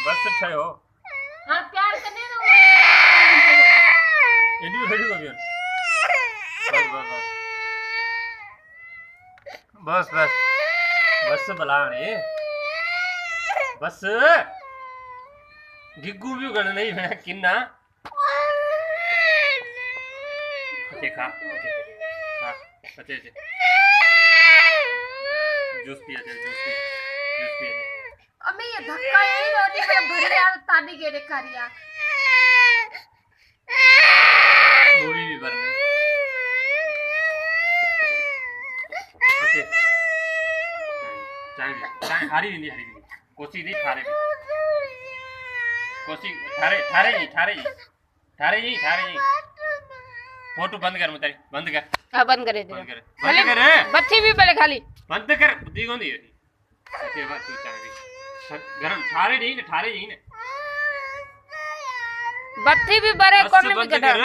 बस ठयो हां प्यार करने दो एडी हेडी को बियन बस बस बस बलाने बस गिग्गू भी गण नहीं है किन्ना खा अच्छे जूस पिया जूस पिया अम्मी ये धक्का यही रोटी में भरी यार ताड़ी के कारिया गोली भी भरने अच्छे चाय हारी नहीं कोसी नहीं थारे कोसी थारे जी फोटो बंद कर मतारी बंद कर हां बंद करे बंद कर बच्ची भी पहले खाली बंद कर बुद्धि कोनी है अच्छे बात तू चाय भी गरम थारे जी ने बत्ती भी बरे कोने में बंद कर